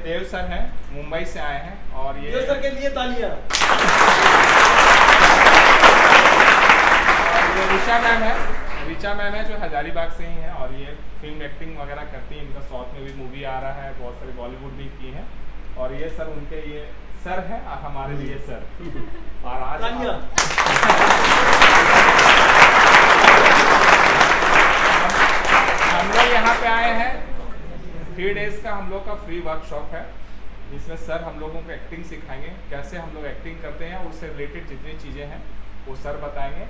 देव sir हैं, मुंबई से आए हैं। और ये देव सर के लिए तालियां। और ये ऋचा मैम है जो हजारीबाग से ही हैं, और ये फिल्म एक्टिंग वगैरह करती हैं। इनका साउथ में भी मूवी आ रहा है, बहुत सारे बॉलीवुड भी की हैं। और ये सर उनके ये सर है और हमारे लिए सर। और आज हम लोग यहाँ पे आए हैं, 3 डेज का हम लोग का फ्री वर्कशॉप है, जिसमें सर हम लोगों को एक्टिंग सिखाएंगे, कैसे हम लोग एक्टिंग करते हैं, उससे रिलेटेड जितनी चीज़ें हैं वो सर बताएंगे।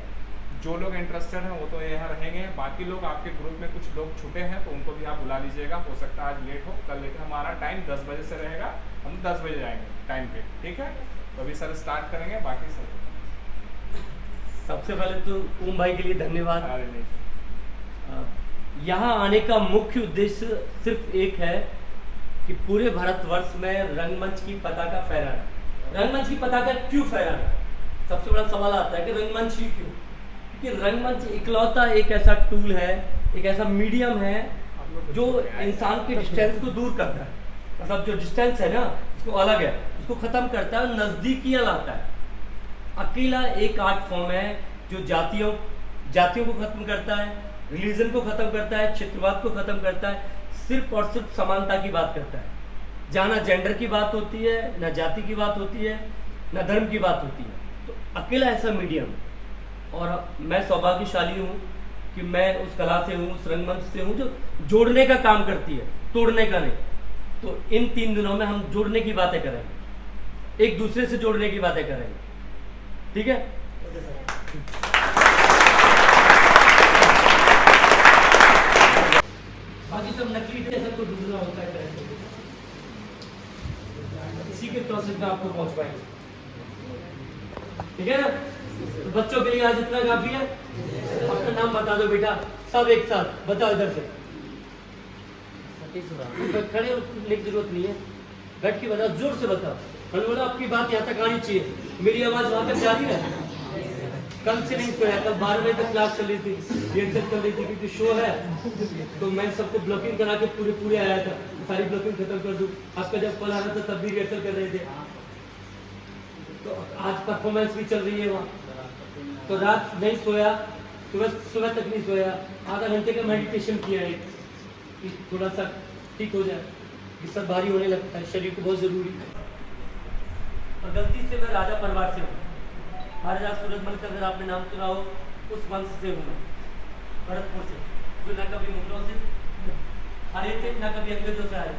जो लोग इंटरेस्टेड हैं वो तो यहाँ रहेंगे, बाकी लोग आपके ग्रुप में कुछ लोग छूटे हैं तो उनको भी आप बुला लीजिएगा। हो सकता है आज लेट हो, कल लेट। हमारा टाइम 10 बजे से रहेगा, हम 10 बजे जाएंगे टाइम पे, ठीक है? तो अभी सर स्टार्ट करेंगे, बाकी सर। सबसे पहले तो ओम भाई के लिए धन्यवाद। अरे नहीं सर, यहाँ आने का मुख्य उद्देश्य सिर्फ एक है कि पूरे भारतवर्ष में रंगमंच की पताका फहराना। रंगमंच की पताका क्यों फहराना? सबसे बड़ा सवाल आता है कि रंगमंच ही क्यों? क्योंकि रंगमंच इकलौता एक ऐसा टूल है, एक ऐसा मीडियम है जो इंसान के डिस्टेंस को दूर करता है। मतलब जो डिस्टेंस है ना, उसको अलग है, उसको खत्म करता है और नजदीकियां लाता है। अकेला एक आर्ट फॉर्म है जो जातियों को खत्म करता है, रिलीजन को खत्म करता है, क्षेत्रवाद को खत्म करता है, सिर्फ और सिर्फ समानता की बात करता है। जहाँ ना जेंडर की बात होती है, ना जाति की बात होती है, ना धर्म की बात होती है। तो अकेला ऐसा मीडियम, और मैं सौभाग्यशाली हूँ कि मैं उस कला से हूँ, उस रंगमंच से हूँ जो जोड़ने का काम करती है, तोड़ने का नहीं। तो इन 3 दिनों में हम जोड़ने की बातें करेंगे, एक दूसरे से जोड़ने की बातें करेंगे, ठीक है? बाकी सब नकली टेस्ट को ढूंढना होता है, इसी के प्रोसेस में आपको पहुंच पाएंगे, ठीक है ना? तो बच्चों के लिए आज इतना काफी है। अपना नाम बता दो बेटा, सब एक साथ बताओ इधर से। खड़े होने की जरूरत नहीं है, बैठ के बताओ, जोर से बताओ। मैंने बोला आपकी बात यहाँ तक आनी चाहिए, मेरी आवाज वहां तक जा रही है। कल से नहीं सोया, कल 12 बजे तक क्लास चल रही थी, रिहर्सल चल रही थी, क्योंकि शो है तो मैं सबको ब्लॉकिंग करा के पूरे आया था, सारी ब्लॉकिंग खत्म कर दूं। आपका जब कॉल आ रहा था तब भी रिहर्सल कर रहे थे, तो आज परफॉर्मेंस भी चल रही है वहाँ। तो रात नहीं सोया, सुबह तक नहीं सोया, आधा घंटे का मेडिटेशन किया है कि थोड़ा सा ठीक हो जाए। ये सब भारी होने लगता है, शरीर को बहुत जरूरी है। और गलती से मैं राजा परिवार से हूँ, महाराजा सूरजमल का अगर आपने नाम सुना हो, उस वंश से हूँ मैं, भरतपुर से, जो न कभी मुगलों से हारे थे, न कभी अंग्रेजों से हारे।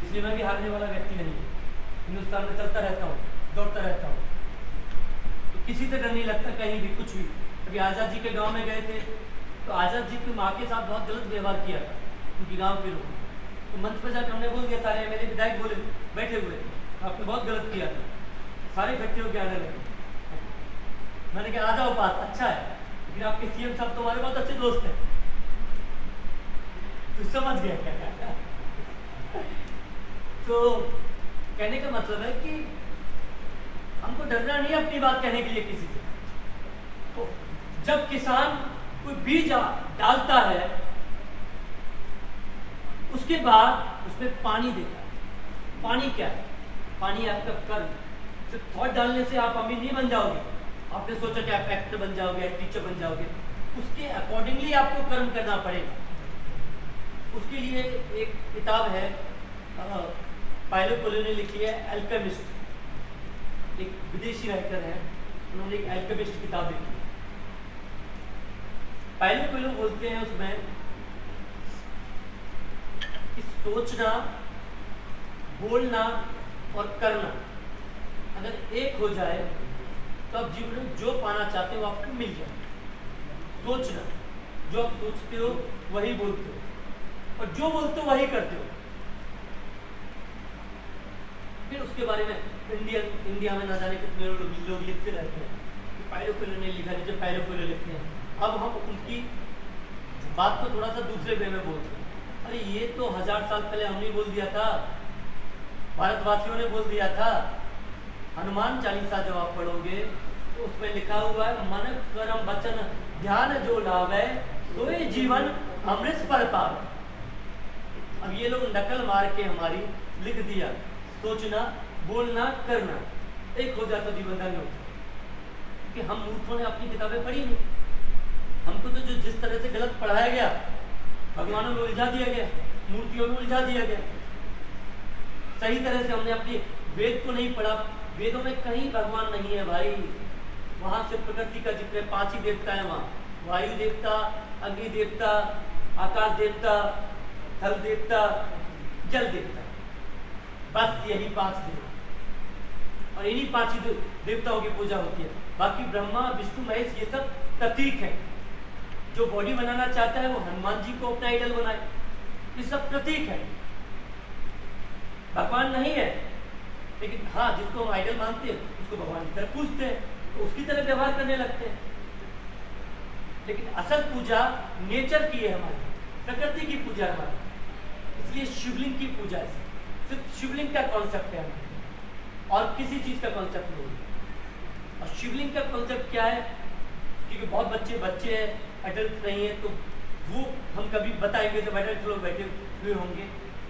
इसलिए मैं भी हारने वाला व्यक्ति नहीं हूँ। हिंदुस्तान में चलता रहता हूँ, दौड़ता रहता हूँ, तो किसी से डर नहीं लगता, कहीं भी कुछ भी। अभी आज़ाद जी के गांव में गए थे तो आज़ाद जी की माँ के साथ बहुत गलत व्यवहार किया था उनकी गांव के लोगों ने। तो मंच पर जाकर हमने बोल दिया, सारे एमएलए विधायक बोले बैठे हुए थे, आपने बहुत गलत किया था। सारे इकट्ठे होकर आने लगे। मैंने कहा आ जाओ पास, अच्छा है, लेकिन आपके सीएम साहब तुम्हारे बहुत अच्छे दोस्त हैं। तो समझ गए। तो कहने का मतलब है कि हमको डरना नहीं अपनी बात कहने के लिए किसी से। तो जब किसान कोई बीज डालता है, उसके बाद उसमें पानी देता है। पानी क्या है? पानी आपका कर्म। सिर्फ थॉट डालने से आप अमीर नहीं बन जाओगे। आपने सोचा कि आप एक्टर बन जाओगे, टीचर बन जाओगे, उसके अकॉर्डिंगली आपको कर्म करना पड़ेगा। उसके लिए एक किताब है, पायलो कोएल्हो ने लिखी है, अल्केमिस्ट। एक विदेशी राइटर है, उन्होंने एक अल्केमिस्ट किताब लिखी है। पायलो कोएल्हो बोलते हैं उसमें कि सोचना, बोलना और करना अगर एक हो जाए तो आप जीवन में जो पाना चाहते हो आपको मिल जाए। सोचना, जो आप सोचते हो वही बोलते हो, और जो बोलते हो वही करते हो। फिर उसके बारे में इंडिया में ना जाने कितने लोग लिखते रहते हैं कि पायलो कोएल्हो ने लिखा, नीचे पायलो कोएल्हो लिखते हैं। अब हम उनकी बात को थोड़ा सा दूसरे वे में बोलते हैं। अरे ये तो 1000 साल पहले हमने बोल दिया था, भारतवासियों ने बोल दिया था। हनुमान चालीसा जब आप पढ़ोगे तो उसमें लिखा हुआ है, मन कर्म वचन ध्यान जो लावे तो ये जीवन अमृत पर पावे। अब ये लोग नकल मार के हमारी लिख दिया, सोचना, बोलना, करना एक हो जाता जीवनदान में। कि हम मूर्खों ने अपनी किताबें पढ़ी नहीं, हमको तो जो जिस तरह से गलत पढ़ाया गया, भगवानों में उलझा दिया गया, मूर्तियों में उलझा दिया गया। सही तरह से हमने अपनी वेद को नहीं पढ़ा। वेदों में कहीं भगवान नहीं है भाई, वहां से प्रकृति का जिक्र, 5 ही देवता है वहाँ, वायु देवता, अग्नि देवता, आकाश देवता, थल देवता, जल देवता, बस यही 5 देवता, और इन्हीं 5 ही देवताओं की पूजा होती है। बाकी ब्रह्मा, विष्णु, महेश ये सब प्रतीक हैं। जो बॉडी बनाना चाहता है वो हनुमान जी को अपना आइडल बनाए, ये सब प्रतीक है, भगवान नहीं है। लेकिन हाँ, जिसको हम आइडल मानते हैं उसको भगवान की तरह पूजते हैं, तो उसकी तरह व्यवहार करने लगते हैं। लेकिन असल पूजा नेचर की है हमारी, प्रकृति की पूजा है हमारी। इसलिए शिवलिंग की पूजा है, सिर्फ शिवलिंग का कॉन्सेप्ट है हमारा, और किसी चीज का कॉन्सेप्ट नहीं है। और शिवलिंग का कॉन्सेप्ट क्या है, क्योंकि बहुत बच्चे हैं, एडल्ट नहीं है, तो वो हम कभी बताएंगे जब एडल्ट लोग बैठे हुए होंगे।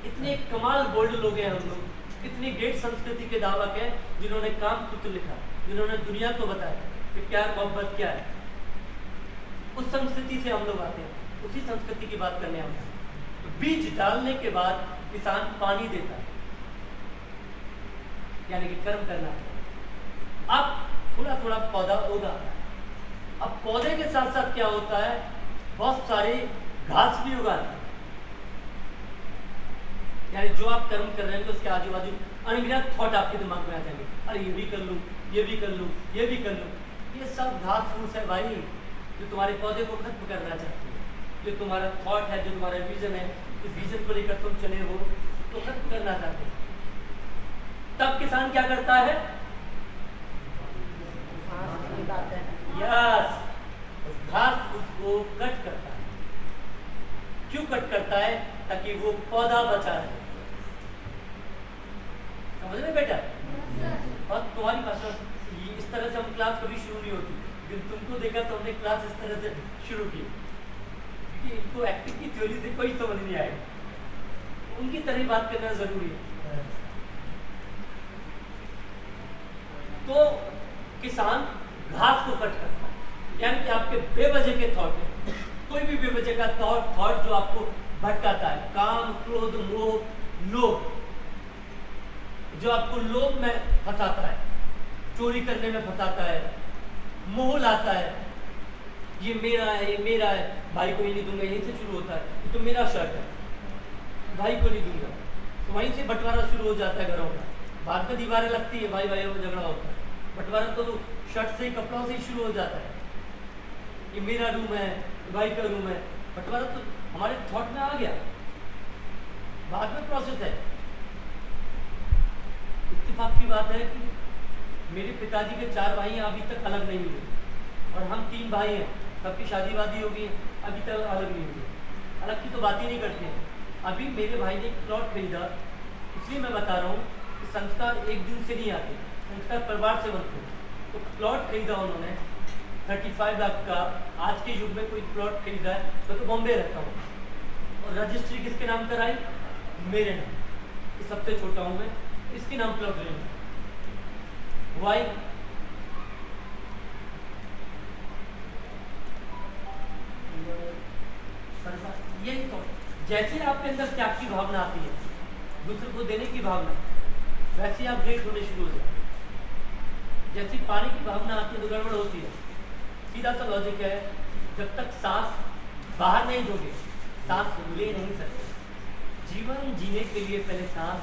इतने कमाल बोल्ड लोग हैं हम लोग, इतनी ग्रेट संस्कृति के दावा के, जिन्होंने कामसूत्र लिखा, जिन्होंने दुनिया को बताया कि प्यार मोहब्बत क्या है। उस संस्कृति से हम लोग आते हैं, उसी संस्कृति की बात करने हम आते हैं। तो बीज डालने के बाद किसान पानी देता है, यानी कि कर्म करना है। अब थोड़ा थोड़ा पौधा उगा। अब पौधे के साथ साथ क्या होता है, बहुत सारे घास भी उगाते हैं। यानी जो आप कर्म कर रहे हैं उसके आजू बाजू अनगिनत थॉट आपके दिमाग में आ जाएंगे, अरे ये भी कर लूँ, ये भी कर लूँ, ये भी कर लूँ। ये सब घास फूस है भाई, जो तुम्हारे पौधे को खत्म करना चाहती है। जो तुम्हारा थॉट है, जो तुम्हारा विजन है, इस विजन को लेकर तुम चले हो तो खत्म करना चाहते हो। तब किसान क्या करता है, यस, उस घास फूस को कट करता है। क्यों कट करता है, ताकि वो पौधा बचा रहे। समझ रहे बेटा? और तुम्हारी भाषा इस तरह से हम क्लास कभी शुरू नहीं होती, लेकिन तुमको देखा तो हमने क्लास इस तरह से शुरू की, क्योंकि इनको एक्टिंग की थ्योरी से कोई समझ नहीं आएगा, उनकी तरह बात करना जरूरी है। तो किसान घास को कट करता है, यानी कि आपके बेवजह के थॉट है, कोई भी बेवजह का थॉट जो आपको भटकाता है, काम, क्रोध, मोह, लोभ, जो आपको लोभ में फंसाता है, चोरी करने में फंसाता है, मोह लाता है, ये मेरा है, ये मेरा है, भाई को ही नहीं दूंगा, यहीं से शुरू होता है, ये तो मेरा शर्ट है, भाई को नहीं दूंगा, तो वहीं से बंटवारा शुरू हो जाता है घरों का। बाद में दीवारें लगती है, भाई भाइयों में झगड़ा होता है, बंटवारा तो शर्ट से ही, कपड़ों से ही शुरू हो जाता है। ये मेरा रूम है, भाई का रूम है, बंटवारा तो हमारे थॉट में आ गया, बाद में प्रोसेस है। इत्तेफाक की बात है कि मेरे पिताजी के 4 भाई हैं, अभी तक अलग नहीं हुए, और हम 3 भाई हैं, सबकी शादी वादी हो गई, अभी तक अलग नहीं हुए। अलग की तो बात ही नहीं करते हैं। अभी मेरे भाई ने एक प्लॉट खरीदा, इसलिए मैं बता रहा हूँ कि संस्कार एक दिन से नहीं आते, संस्कार परिवार से बनते हैं। तो प्लॉट खरीदा उन्होंने 35 लाख का। आज के युग में कोई प्लॉट खरीदा है, मैं तो बॉम्बे रहता हूँ, और रजिस्ट्री किसके नाम कराई, मेरे नाम, ये सबसे छोटा हूँ मैं, इसके नाम प्लॉट लेना। वाई, यही तो, जैसे आपके अंदर त्याग की भावना आती है, दूसरे को देने की भावना, वैसे आप ग्रेट होने शुरू हो जाते। जैसी पानी की भावना आती है तो गड़बड़ होती है। सीधा सा लॉजिक है, जब तक सांस बाहर नहीं दोगे, सांस ले नहीं सकते। जीवन जीने के लिए पहले सांस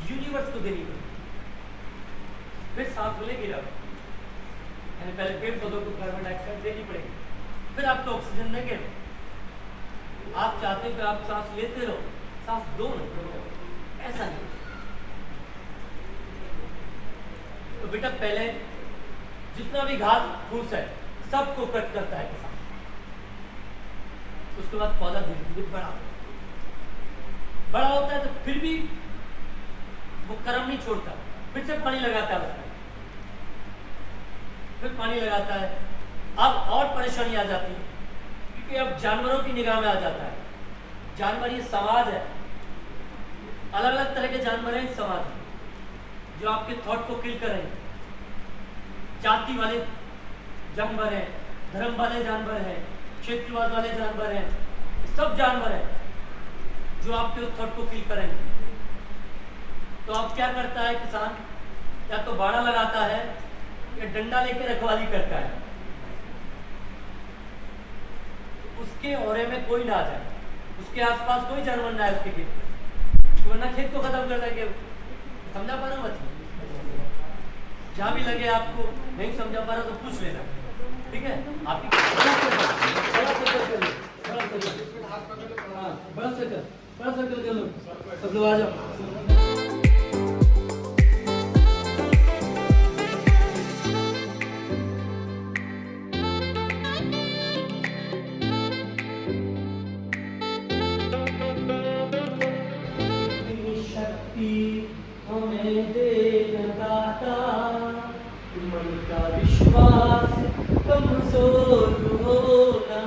यूनिवर्स को देनी पड़ेगी, फिर सांस मिलेगी। यानी पहले पेड़ पौधों को कार्बन डाइऑक्साइड देनी पड़ेगी, फिर आपको ऑक्सीजन देंगे। आप चाहते हो कि आप सांस लेते रहो, सांस दो नहीं, ऐसा नहीं। तो बेटा पहले जितना भी घास फूस है सबको कट करता है किसान, उसके बाद पौधा धीरे धीरे बड़ा होता है, तो फिर भी वो कर्म नहीं छोड़ता, फिर से पानी लगाता है उसमें, फिर पानी लगाता है। अब और परेशानी आ जाती है, क्योंकि अब जानवरों की निगाह में आ जाता है। जानवर ये समाज है, अलग अलग तरह के जानवर हैं इस समाज में जो आपके थॉट को किल करेंगे। जाति वाले जानवर हैं, धर्म वाले जानवर हैं, क्षेत्रवाद वाले जानवर हैं, सब जानवर हैं जो आपके उस थॉट को किल करेंगे। तो अब क्या करता है किसान? या तो बाड़ा लगाता है या डंडा लेकर रखवाली करता है, तो उसके औरे में कोई ना आ जाए, उसके आसपास कोई जानवर ना है उसके खेत, वरना खेत को खत्म कर देंगे। समझा पा रहा हूँ? जहाँ भी लगे आपको नहीं समझा पा रहा तो पूछ लेना, ठीक है? आपकी बड़ा सर्कल कर लो, सब लोग आ जाओ। हमें दे दाता, मन का विश्वास कमजोर होना,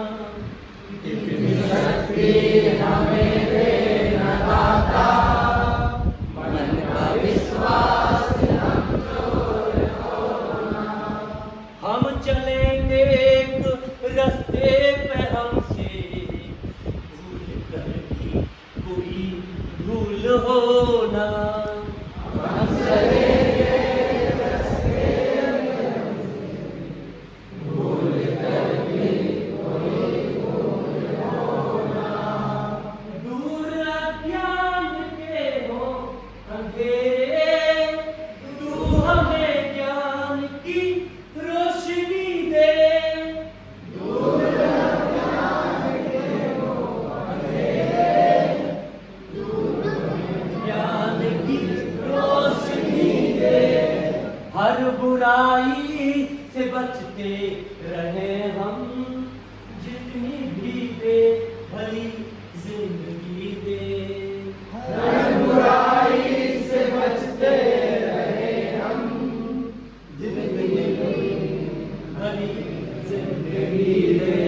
शक्ति हमें दे दाता, मन का विश्वास कमजोर होना। हम चलेंगे एक रास्ते पे हमसे भूल कर भी कोई भूल होना। हर बुराई से बचते रहे हम, जितनी भी दे भली जिंदगी दे। हर बुराई से बचते रहे हम, जितनी भली जिंदगी दे।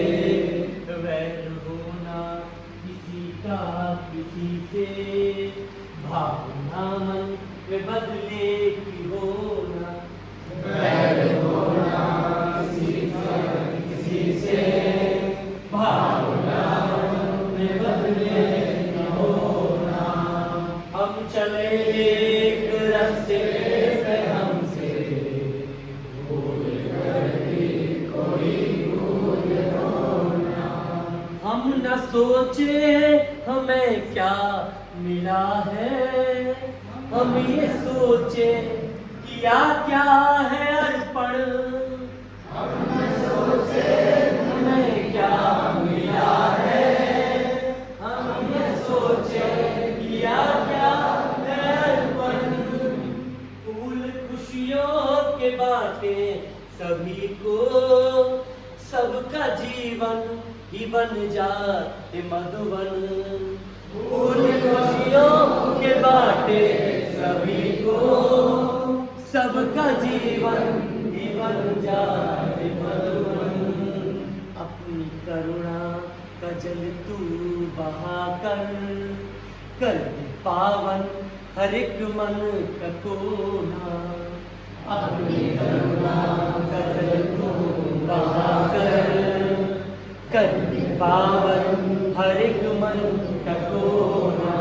वैर होना किसी का किसी से, भावना मन में बदले की होना। वैर होना किसी से, भावना में बदले की होना। हम चले एक रास्ते पे हमसे भूल कर भी कोई भूल होना। हम न सोचे हमें क्या मिला है, हम ये सोचे किया क्या है अर्पण। हम न सोचे हमें क्या मिला है, हम ये सोचे किया क्या है अर्पण। फूल खुशियों के बाटे सभी को, सबका जीवन ही बन जाए मधुबन। फूल खुशियों के बाटे सभी को, सबका जीवन ही बन जाए मधुबन। अपनी करुणा का जल तू बहा कर दे पावन हर एक मन का कोना। अपनी करुणा का जल तू बहा कर दे पावन हर एक मन का कोना।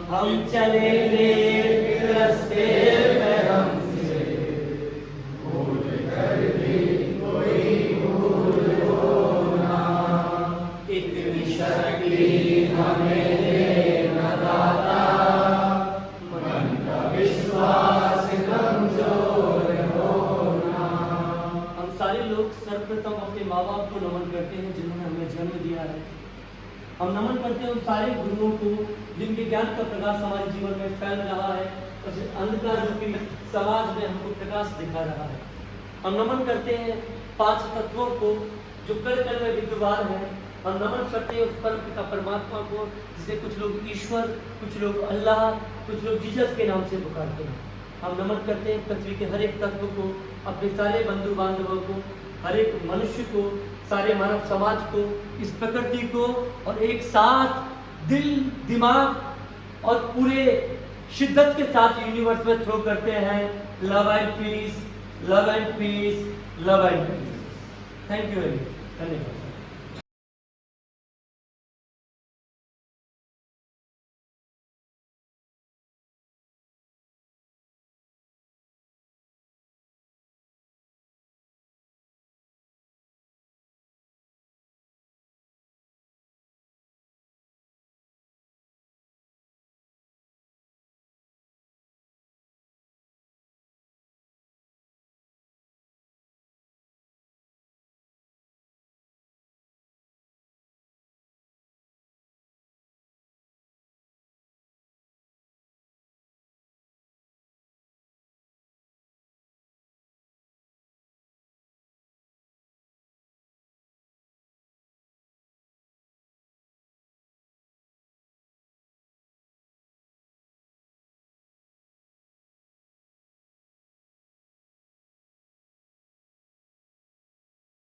हम चलेंगे रास्ते पे हमसे भूल कर भी कोई भूल होना। इतनी शक्ति हमें देना दाता, मन का विश्वास कमजोर होना। हम सारे लोग सर्वप्रथम अपने माँ बाप को नमन करते हैं जिन्होंने हमें जन्म दिया है। हम नमन करते हैं उन सारे गुरुओं को जिनके ज्ञान का प्रकाश हमारे जीवन में फैल रहा है और अंधकार रूपी समाज में हमको प्रकाश दिखा रहा है। हम नमन करते हैं 5 तत्वों को जो कल कल में विद्यमान है। हम नमन करते हैं उस परम पिता परमात्मा को जिसे कुछ लोग ईश्वर, कुछ लोग अल्लाह, कुछ लोग जीसस के नाम से पुकारते हैं। हम नमन करते हैं पृथ्वी के हर एक तत्व को, अपने सारे बंधु बांधवों को, हर एक मनुष्य को, सारे मानव समाज को, इस प्रकृति को, और एक साथ दिल, दिमाग और पूरे शिद्दत के साथ यूनिवर्स में थ्रो करते हैं love and peace, love and peace, love and peace. Thank you very much, धन्यवाद।